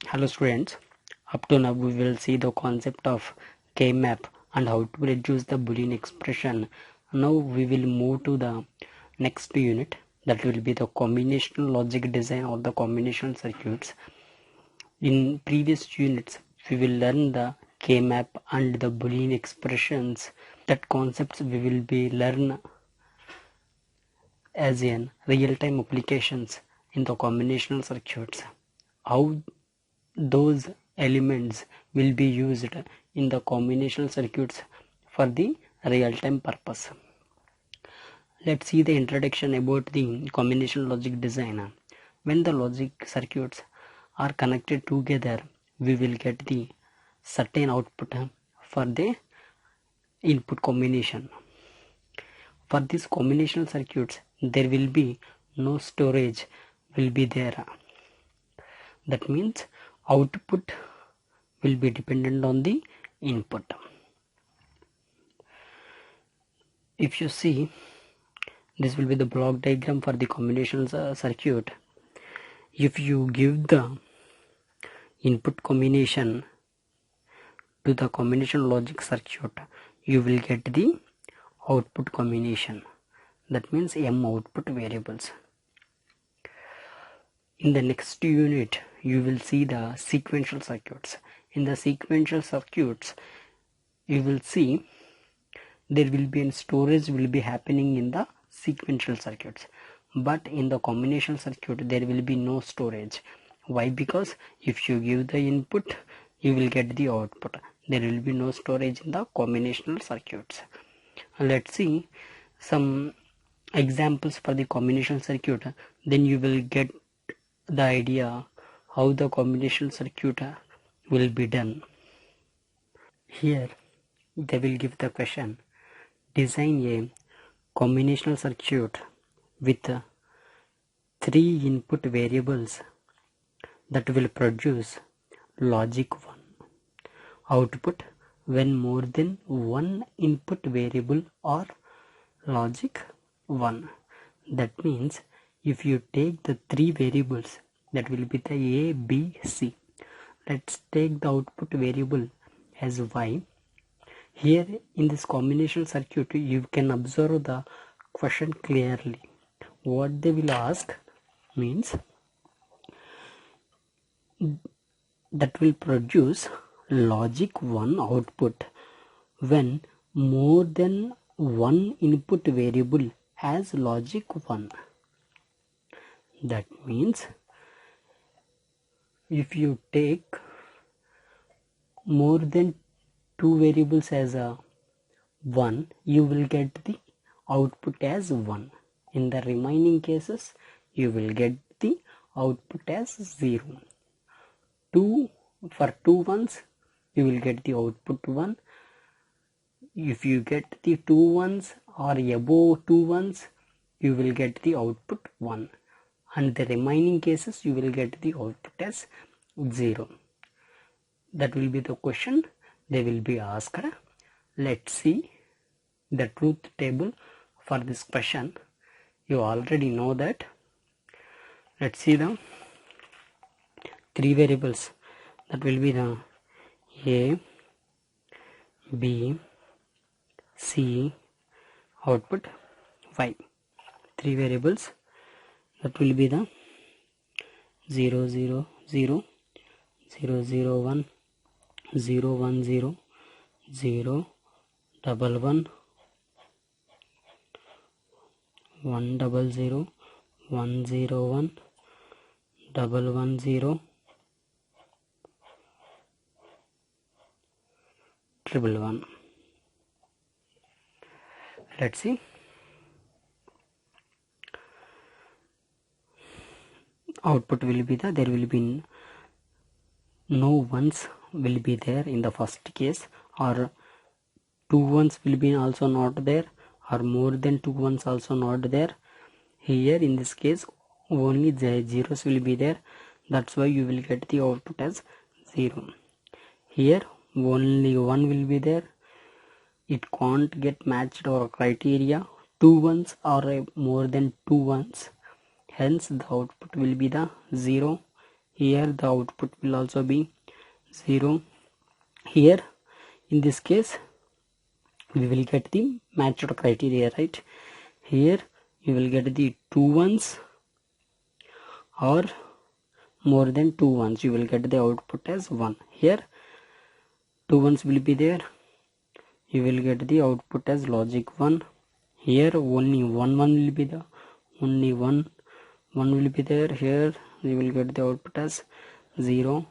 Hello students, up to now we will see the concept of K-map and how to reduce the Boolean expression. Now we will move to the next unit, that will be the combinational logic design or the combinational circuits. In previous units we will learn the K-map and the Boolean expressions. That concepts we will be learn as in real-time applications in the combinational circuits. How those elements will be used in the combinational circuits for the real-time purpose. Let's see the introduction about the combinational logic design. When the logic circuits are connected together, we will get the certain output for the input combination. For these combinational circuits, there will be no storage will be there. That means output will be dependent on the input. If you see, this will be the block diagram for the combinational circuit. If you give the input combination to the combination logic circuit, you will get the output combination. That means M output variables. In the next unit, you will see the sequential circuits. In the sequential circuits, you will see there will be storage will be happening in the sequential circuits, but in the combinational circuit there will be no storage. Why? Because if you give the input, you will get the output. There will be no storage in the combinational circuits. Let's see some examples for the combinational circuit, then you will get the idea how the combinational circuit will be done. Here they will give the question: design a combinational circuit with 3 input variables that will produce logic 1 output when more than one input variable or logic 1. That means if you take the 3 variables, that will be the A, B, C. Let's take the output variable as Y. Here in this combinational circuit, you can observe the question clearly. What they will ask means that will produce logic 1 output when more than one input variable has logic 1. That means if you take more than 2 variables as a 1, you will get the output as 1. In the remaining cases, you will get the output as 0. For 2 ones, you will get the output 1. If you get the 2 ones or above 2 ones, you will get the output 1. And the remaining cases, you will get the output as 0. That will be the question they will be asked. Let's see the truth table for this question. You already know that. Let's see the 3 variables. That will be the A, B, C, output Y. 3 variables. That will be the 0, 0, 0, 0, 0, 1, 0, 1, 0, 0, 1, 1, 1, 0, 0, 1, 0, 1, 1, 1, 0, 1, 1. Let's see. Output will be there will be no ones will be there in the first case, or 2 ones will be also not there, or more than 2 ones also not there. Here in this case only the zeros will be there. That's why you will get the output as 0. Here only 1 will be there. It can't get matched our criteria. 2 ones or more than 2 ones. Hence the output will be the 0. here the output will also be 0. Here in this case we will get the matched criteria, right? Here you will get the 2 ones or more than 2 ones, you will get the output as 1. Here 2 ones will be there, you will get the output as logic 1. Here only one will be the only one will be there, here you will get the output as 0.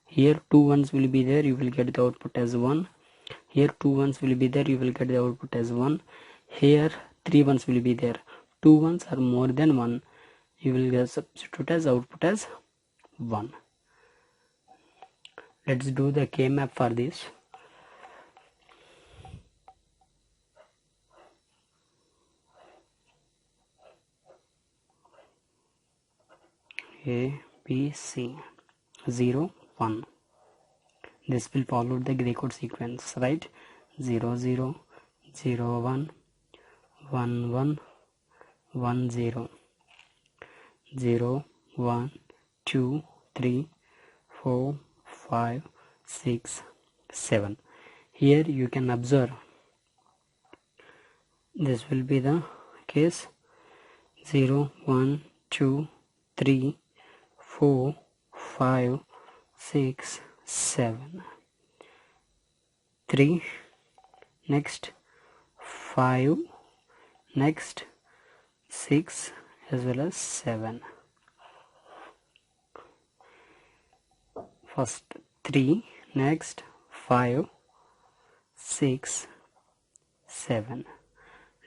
Here 2 ones will be there, you will get the output as 1. Here 2 ones will be there, you will get the output as 1. Here 3 ones will be there, 2 ones are more than 1, you will get substitute as output as 1. Let's do the K-map for this. A, B, C, 0, 1. This will follow the gray code sequence, right? 0, 0, 0, 1, 1, 1, 1, 0, 0, 1, 2, 3, 4, 5, 6, 7. Here you can observe this will be the case 0, 1, 2, 3, 4, 5, 6, 7, 3, next 5, next 6 as well as 7. First 3, next 5, 6, 7.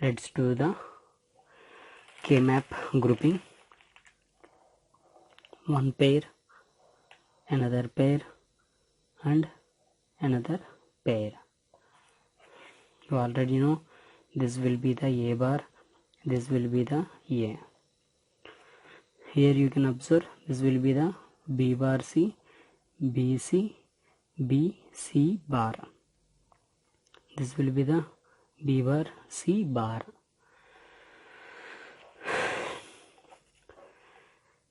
Let's do the K-map grouping. One pair, another pair, and another pair. You already know this will be the A bar, this will be the A. Here you can observe this will be the B bar C, B C, B C bar. This will be the B bar C bar.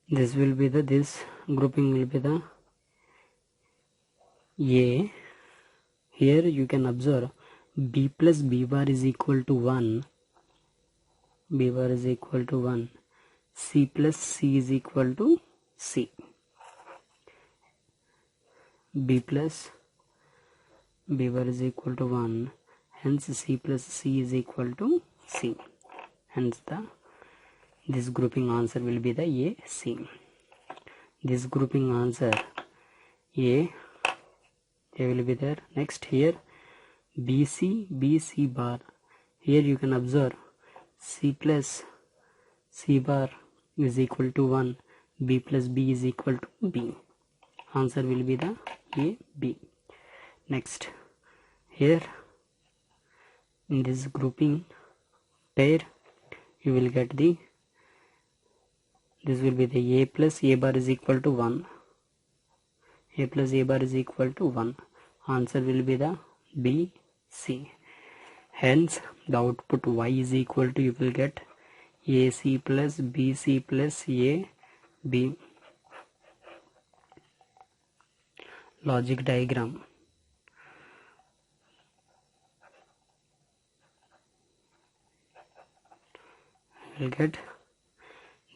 This will be the, this grouping will be the A. Here you can observe B plus B bar is equal to 1. B bar is equal to 1. C plus C is equal to C. B plus B bar is equal to 1. Hence C plus C is equal to C. Hence this grouping answer will be the A, C. This grouping answer A will be there. Next here B C bar. Here you can observe C plus C bar is equal to 1. B plus B is equal to B. Answer will be the A, B. Next here in this grouping pair you will get the, this will be the A plus A bar is equal to 1. A plus A bar is equal to 1. Answer will be the B, C. Hence the output Y is equal to, you will get AC plus BC plus A, B. Logic diagram. You will get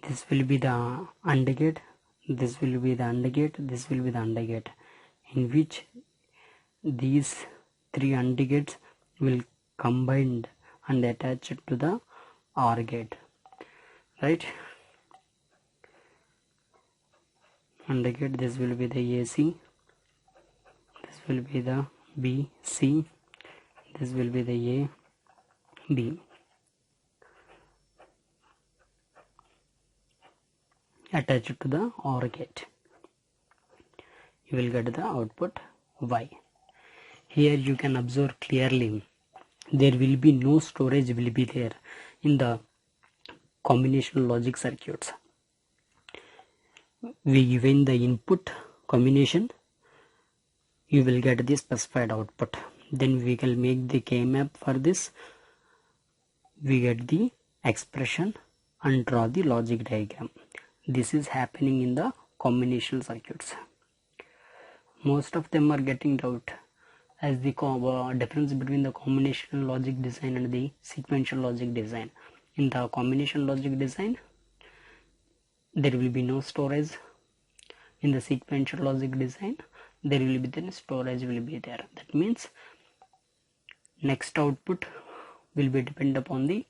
this will be the AND gate, this will be the AND gate, this will be the AND gate, in which these 3 AND gates will combined and attach it to the OR gate, right? AND gate, this will be the AC, this will be the B, C, this will be the A, B. Attach it to the OR gate. You will get the output Y. Here you can observe clearly there will be no storage will be there in the combinational logic circuits. We given the input combination, you will get the specified output. Then we can make the K-map for this. We get the expression and draw the logic diagram. This is happening in the combinational circuits. Most of them are getting doubt as the difference between the combinational logic design and the sequential logic design. In the combinational logic design, there will be no storage. In the sequential logic design, there will be then storage will be there. That means next output will be depend upon the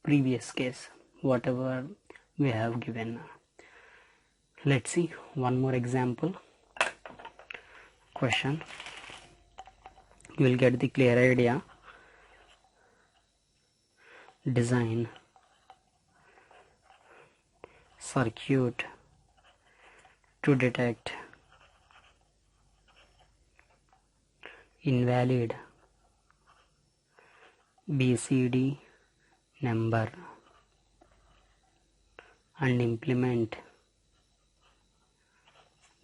previous case, whatever we have given. Let's see one more example question. You will get the clear idea. Design circuit to detect invalid BCD number and implement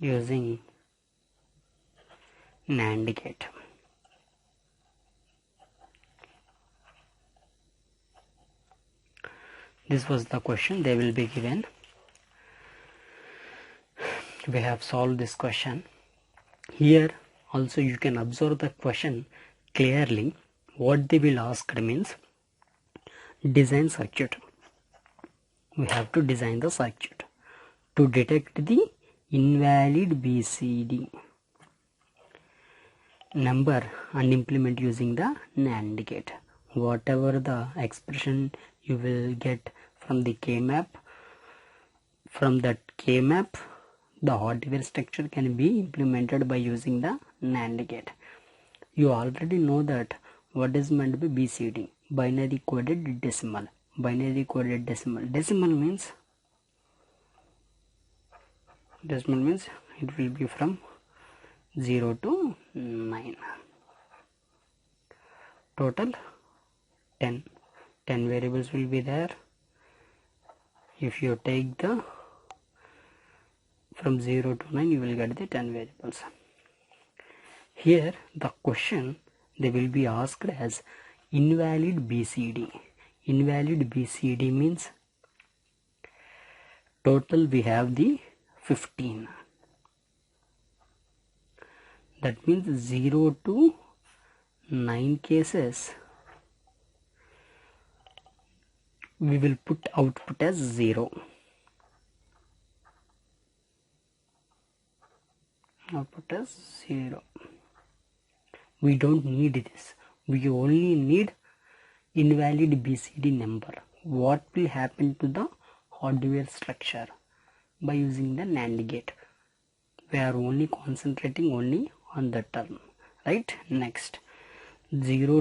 using NAND gate. This was the question they will be given. We have solved this question. Here also you can observe the question clearly. What they will ask means design circuit. We have to design the circuit to detect the invalid BCD number and implement using the NAND gate. Whatever the expression you will get from the K-map, from that K-map the hardware structure can be implemented by using the NAND gate. You already know that what is meant by BCD, binary coded decimal. Binary coded decimal. Decimal means it will be from 0 to 9. Total 10 variables will be there. If you take the from 0 to 9, you will get the 10 variables. Here the question they will be asked as invalid BCD. Invalid BCD means total we have the 15. That means 0 to 9 cases we will put output as 0. Output as 0. We don't need this. We only need invalid BCD number. What will happen to the hardware structure by using the NAND gate? We are only concentrating only on the term, right? Next, 10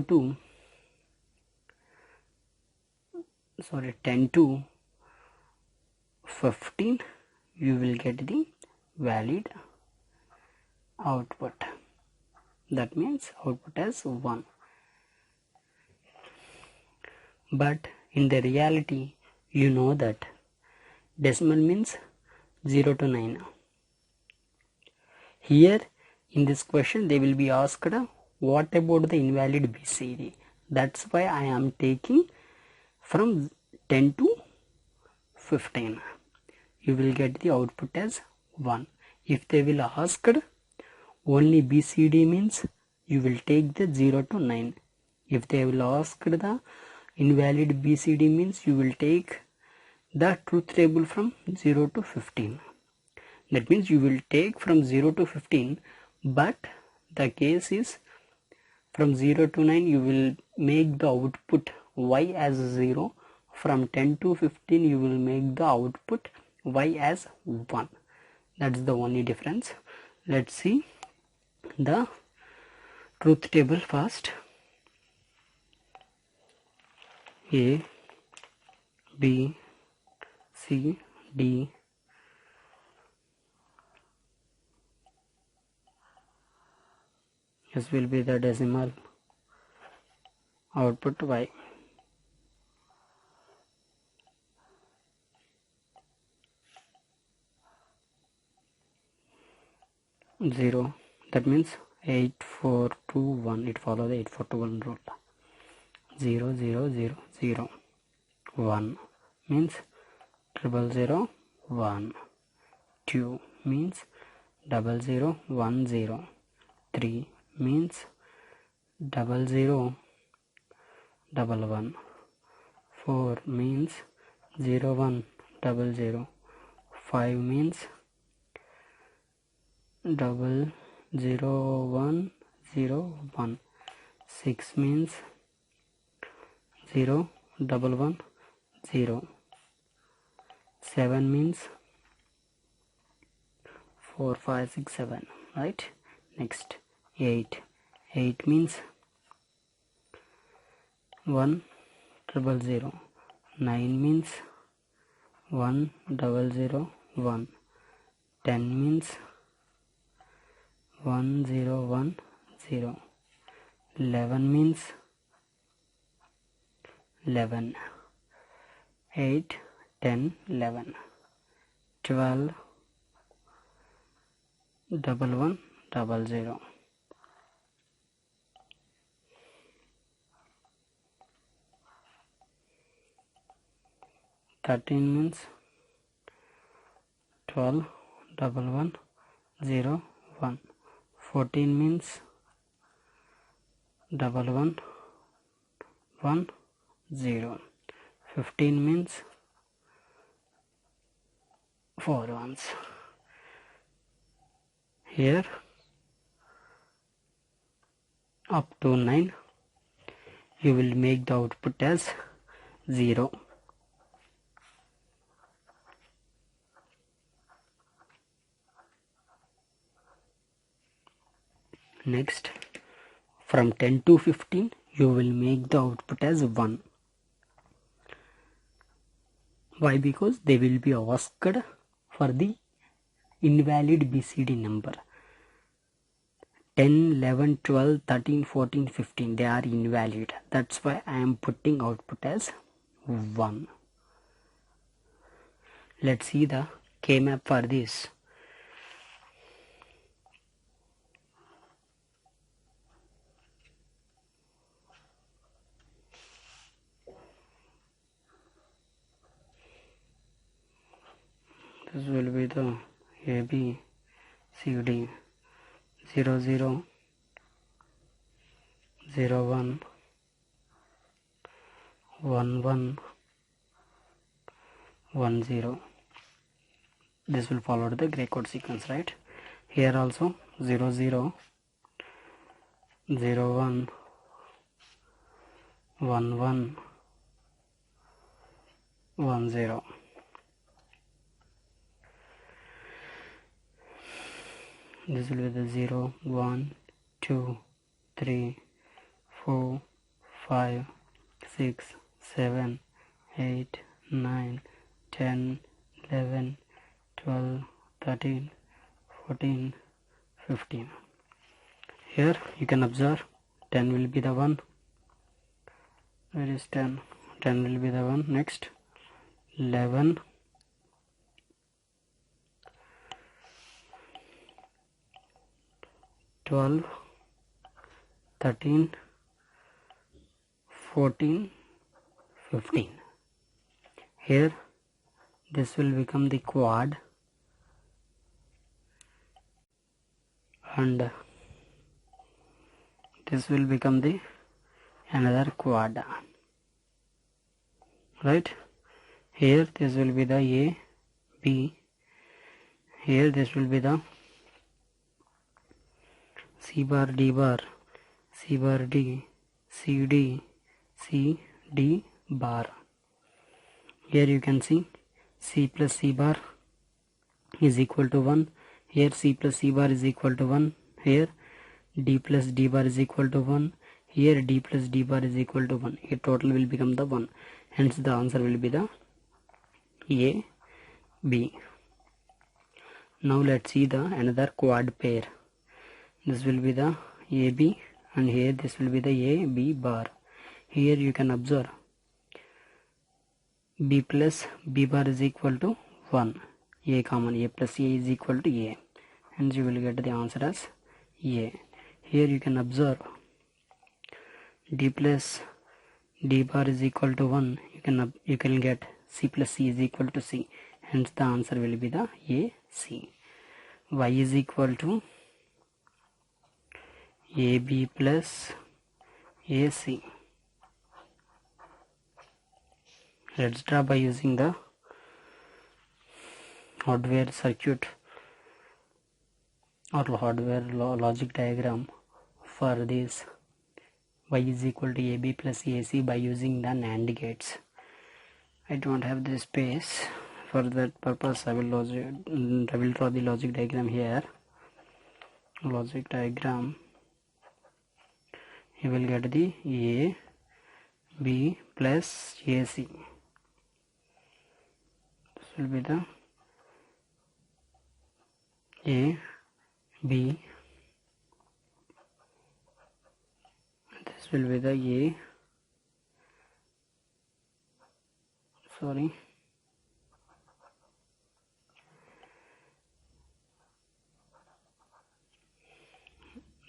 to 15, you will get the valid output. That means output as 1. But in the reality, you know that decimal means 0 to 9. Here in this question they will be asked what about the invalid BCD. That's why I am taking from 10 to 15. You will get the output as 1. If they will ask only BCD means you will take the 0 to 9. If they will ask the invalid BCD means you will take the truth table from 0 to 15. That means you will take from 0 to 15, but the case is from 0 to 9 you will make the output Y as 0. From 10 to 15 you will make the output Y as 1. That's the only difference. Let's see the truth table first. A, B, C, D, this will be the decimal output Y. Zero. That means 8421. It follows the 8421 rule. 0 0 0 0 1 means 0 0 0 1 2 means 0010. 3 means 0011. 4 means 0100. 5 means 00101. 6 means 0110. 7 means 4 5 6 7, right? Next 8 means 1000. 9 means 1001. 10 means 1010. 11 means 11. 8 10 11. 12 1100. 13 means 12 1101. 14 means 1110. 15 means 4 ones. Here up to 9 you will make the output as 0. Next, from 10 to 15 you will make the output as 1. Why? Because they will be asked for the invalid BCD number. 10, 11, 12, 13, 14, 15, they are invalid. That's why I am putting output as 1. Let's see the K-map for this. This will be the AB, CD, 00, 01, 11, 10. This will follow the gray code sequence, right? Here also 00, 01, 11, 10. This will be the 0, 1, 2, 3, 4, 5, 6, 7, 8, 9, 10, 11, 12, 13, 14, 15. Here you can observe 10 will be the 1. Where is 10? 10 will be the 1. Next 11, 12, 13, 14, 15. Here this will become the quad, and this will become the another quad, right? Here this will be the A, B. Here this will be the C bar, D bar, C bar, D, C, D, C, D bar. Here you can see C plus C bar is equal to 1. Here C plus C bar is equal to 1. Here D plus D bar is equal to 1. Here D plus D bar is equal to 1. Here total will become the 1. Hence the answer will be the A, B. Now let's see the another quad pair. This will be the AB, and here this will be the A, B bar. Here you can observe B plus B bar is equal to 1. A common, A plus A is equal to A. Hence you will get the answer as A. Here you can observe D plus D bar is equal to 1. You can get C plus C is equal to C. Hence the answer will be the A, C. y is equal to AB plus AC. Let's draw by using the hardware circuit or hardware logic diagram for this y is equal to AB plus AC by using the NAND gates. I don't have the space. For that purpose I will draw the logic diagram here. Logic diagram, you will get the A B plus AC. This will be the A B, this will be the A, sorry,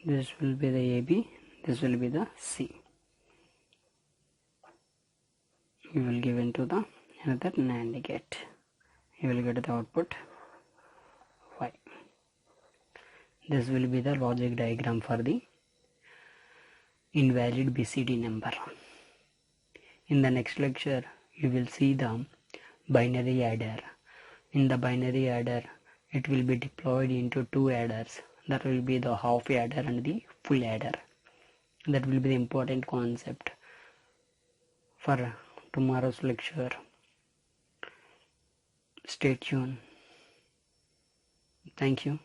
this will be the AB, this will be the C. You will give into the another NAND gate. You will get the output Y. This will be the logic diagram for the invalid BCD number. In the next lecture, you will see the binary adder. In the binary adder, it will be deployed into two adders. That will be the half adder and the full adder. That will be the important concept for tomorrow's lecture. Stay tuned. Thank you.